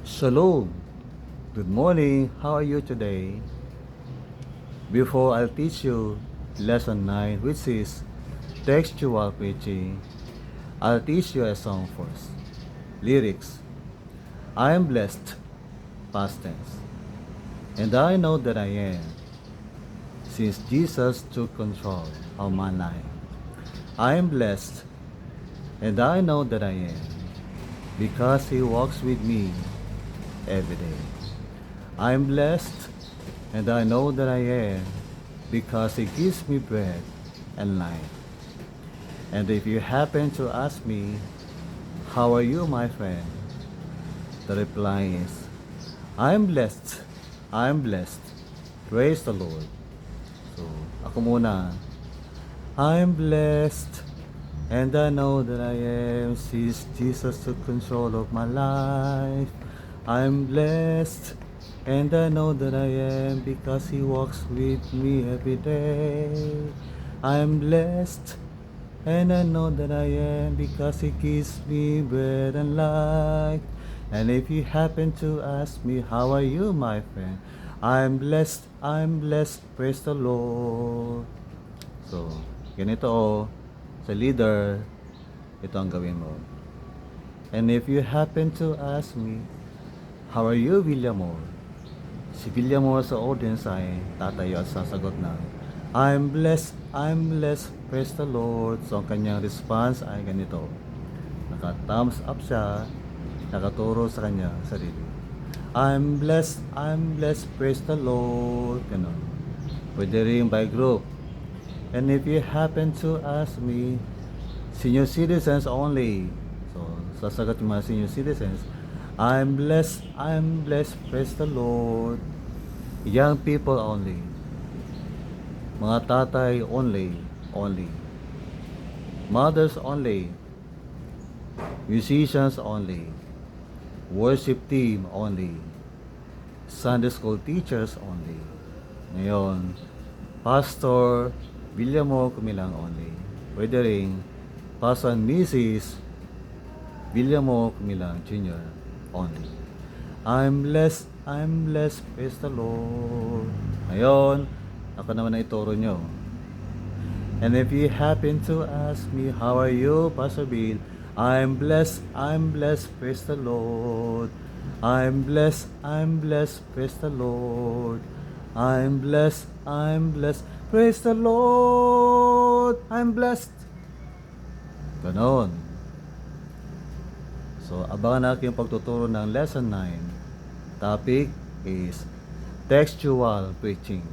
Shalom. Good morning. How are you today? Before I'll teach you lesson 9, which is textual preaching, I'll teach you a song first. Lyrics. I am blessed, past tense, and I know that I am, since Jesus took control of my life. I am blessed, and I know that I am, because He walks with me every day. I am blessed, and I know that I am, because He gives me bread and life. And if you happen to ask me, how are you, my friend? The reply is, I am blessed. I am blessed. Praise the Lord. So, ako muna. I am blessed, and I know that I am, since Jesus took control of my life. I am blessed, and I know that I am, because He walks with me every day. I am blessed, and I know that I am, because He gives me bread and life. And if you happen to ask me, how are you, my friend? I am blessed, praise the Lord. So, ganito sa leader, ito ang gawin mo. And if you happen to ask me, how are you, William Moore? Si William Moore sa audience ay tatayo at sasagot na, I'm blessed, praise the Lord. So, ang kanyang response ay ganito. Naka-thumbs up siya, nakaturo sa kanya sarili. I'm blessed, praise the Lord. Ganun. Pwede rin by group. And if you happen to ask me, senior citizens only. So, sasagot yung mga senior citizens, I'm blessed, praise the Lord. Young people only. Mga tatay only. Mothers only. Musicians only. Worship team only. Sunday school teachers only. Ngayon, Pastor William Moore Kumilang only. Pwede rin Pastor and Mrs. William Moore Kumilang Jr. only. I'm blessed, praise the Lord. Ngayon, ako naman na ituro nyo. And if you happen to ask me, how are you, Pastor Bill? I'm blessed, praise the Lord. I'm blessed, praise the Lord. I'm blessed, praise the Lord. I'm blessed. Ganon. So, abangan natin yung pagtuturo ng lesson 9. Topic is textual preaching.